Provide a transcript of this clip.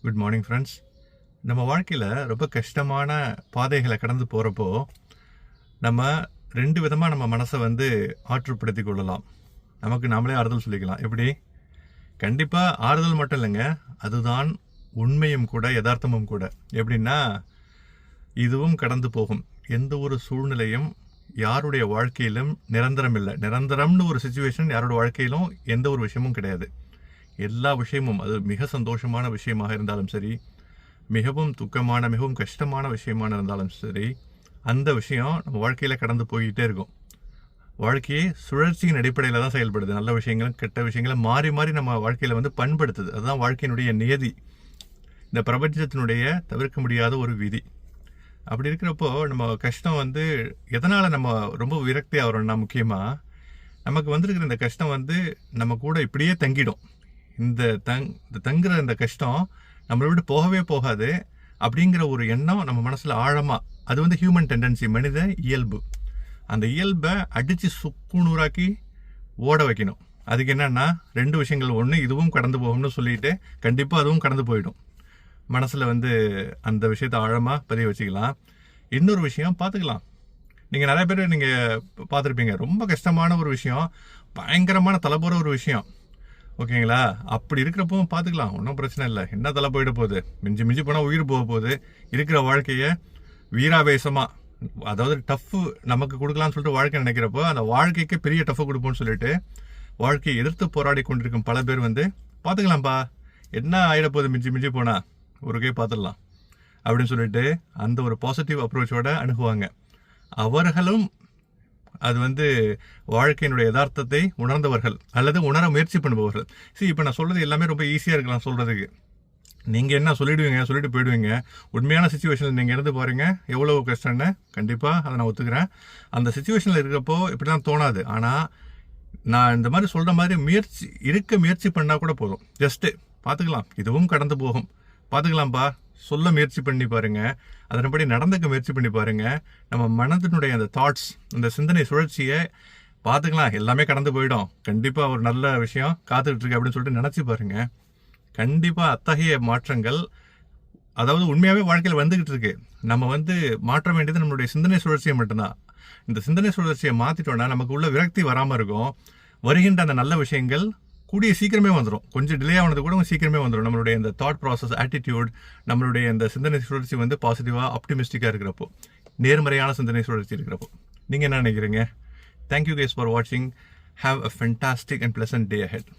Good morning friends. நம்ம வாழ்க்கையில் ரொம்ப கஷ்டமான பாதைகளை கடந்து போகிறப்போ நம்ம ரெண்டு விதமாக நம்ம மனசை ஆற்றுப்படுத்தி கொள்ளலாம். நமக்கு நாமளே ஆறுதல் சொல்லிக்கலாம். எப்படி? கண்டிப்பாக ஆறுதல் மட்டும் இல்லைங்க, அதுதான் உண்மையும் கூட, யதார்த்தமும் கூட. எப்படின்னா, இதுவும் கடந்து போகும். எந்த ஒரு சூழ்நிலையும் யாருடைய வாழ்க்கையிலும் நிரந்தரம் இல்லை. நிரந்தரம்னு ஒரு சுச்சுவேஷன் யாரோட வாழ்க்கையிலும் எந்த ஒரு விஷயமும் கிடையாது. எல்லா விஷயமும், அது மிக சந்தோஷமான விஷயமாக இருந்தாலும் சரி, மிகவும் துக்கமான, மிகவும் கஷ்டமான விஷயமான இருந்தாலும் சரி, அந்த விஷயம் நம்ம வாழ்க்கையில் கடந்து போய்கிட்டே இருக்கும். வாழ்க்கையை சுழற்சியின் அடிப்படையில் தான் செயல்படுது. நல்ல விஷயங்களும் கெட்ட விஷயங்களும் மாறி மாறி நம்ம வாழ்க்கையில் பண்படுத்துது. அதுதான் வாழ்க்கையினுடைய நியதி, இந்த பிரபஞ்சத்தினுடைய தவிர்க்க முடியாத ஒரு விதி. அப்படி இருக்கிறப்போ நம்ம கஷ்டம் எதனால் நம்ம ரொம்ப விரக்தி ஆகிறோம்னா, முக்கியமாக நமக்கு வந்திருக்கிற இந்த கஷ்டம் நம்ம கூட இப்படியே தங்கிடும். இந்த தங்குற இந்த கஷ்டம் நம்மளை விட்டு போகவே போகாது அப்படிங்கிற ஒரு எண்ணம் நம்ம மனசில் ஆழமாக, அது ஹியூமன் டெண்டன்சி, மனித இயல்பு. அந்த இயல்பை அடித்து சுக்குநூறாக்கி ஓட வைக்கணும். அதுக்கு என்னன்னா, ரெண்டு விஷயங்கள். ஒன்று, இதுவும் கடந்து போகும்னு சொல்லிட்டு கண்டிப்பாக அதுவும் கடந்து போயிடும். மனசில் அந்த விஷயத்தை ஆழமாக பதிய வச்சுக்கலாம். இன்னொரு விஷயம் பார்த்துக்கலாம். நீங்கள் நிறைய பேர் நீங்கள் பார்த்துருப்பீங்க, ரொம்ப கஷ்டமான ஒரு விஷயம், பயங்கரமான தலை போகிற ஒரு விஷயம், ஓகேங்களா? அப்படி இருக்கிறப்போ பார்த்துக்கலாம், ஒன்றும் பிரச்சனை இல்லை. என்ன தலை போயிட போகுது, மிஞ்சி மிஞ்சி போனால் உயிர் போக போகுது. இருக்கிற வாழ்க்கையை வீராவேசமாக, அதாவது டஃப்பு நமக்கு கொடுக்கலான்னு சொல்லிட்டு வாழ்க்கை நினைக்கிறப்போ, அந்த வாழ்க்கைக்கு பெரிய டஃப்பு கொடுப்போம்னு சொல்லிட்டு வாழ்க்கையை எதிர்த்து போராடி கொண்டிருக்கும் பல பேர் பார்த்துக்கலாம்ப்பா, என்ன ஆகிட போகுது, மிஞ்சி மிஞ்சி போனால் ஒருக்கே பார்த்துடலாம் அப்படின்னு சொல்லிட்டு அந்த ஒரு பாசிட்டிவ் அப்ரோச்சோட அணுகுவாங்க. அவர்களும் அது வாழ்க்கையினுடைய யதார்த்தத்தை உணர்ந்தவர்கள் அல்லது உணர முயற்சி பண்ணுபவர்கள். இப்போ நான் சொல்கிறது எல்லாமே ரொம்ப ஈஸியாக இருக்கலாம் சொல்கிறதுக்கு. நீங்கள் என்ன சொல்லிட்டு போயிடுவீங்க. உண்மையான சுச்சுவேஷனில் நீங்கள் இருந்து பாருங்க எவ்வளோ கஷ்டம்னு. கண்டிப்பாக அதை நான் ஒத்துக்கிறேன். அந்த சுச்சுவேஷனில் இருக்கிறப்போ இப்படி தான் தோணாது. ஆனால் நான் இந்த மாதிரி சொல்கிற மாதிரி முயற்சி பண்ணால் கூட போதும். ஜஸ்ட்டு பார்த்துக்கலாம், இதுவும் கடந்து போகும், பார்த்துக்கலாம்ப்பா சொல்ல முயற்சி பண்ணி பாருங்க, அதன்படி நடந்துக்க முயற்சி பண்ணி பாருங்க. நம்ம மனதினுடைய அந்த தாட்ஸ், அந்த சிந்தனை சுழற்சியை பார்த்துக்கலாம், எல்லாமே கடந்து போயிடும், கண்டிப்பாக ஒரு நல்ல விஷயம் காத்துக்கிட்டு இருக்கு அப்படின்னு சொல்லிட்டு நினச்சி பாருங்க. கண்டிப்பாக அத்தகைய மாற்றங்கள், அதாவது உண்மையாகவே வாழ்க்கையில் வந்துக்கிட்டு இருக்கு. நம்ம மாற்ற வேண்டியது நம்மளுடைய சிந்தனை சுழற்சியை மட்டும்தான். இந்த சிந்தனை சுழற்சியை மாற்றிட்டோன்னா நமக்கு உள்ள விரக்தி வராமல் இருக்கும். வருகின்ற அந்த நல்ல விஷயங்கள் கூடிய சீக்கிரமே வந்துடும். கொஞ்சம் டிலே ஆனது கூட சீக்கிரமே வந்துடும். நம்மளுடைய இந்த தாட் ப்ராசஸ், ஆட்டிடியூட், நம்மளுடைய இந்த சிந்தனை சுழற்சி பாசிட்டிவாக, ஆப்டிமிஸ்டிக்காக இருக்கிறப்போ, நேர்மறையான சிந்தனை சுழற்சி இருக்கிறப்போ. நீங்கள் என்ன நினைக்கிறீங்க? தேங்க்யூ கைஸ் ஃபார் வாட்சிங். Have a fantastic and pleasant day ahead.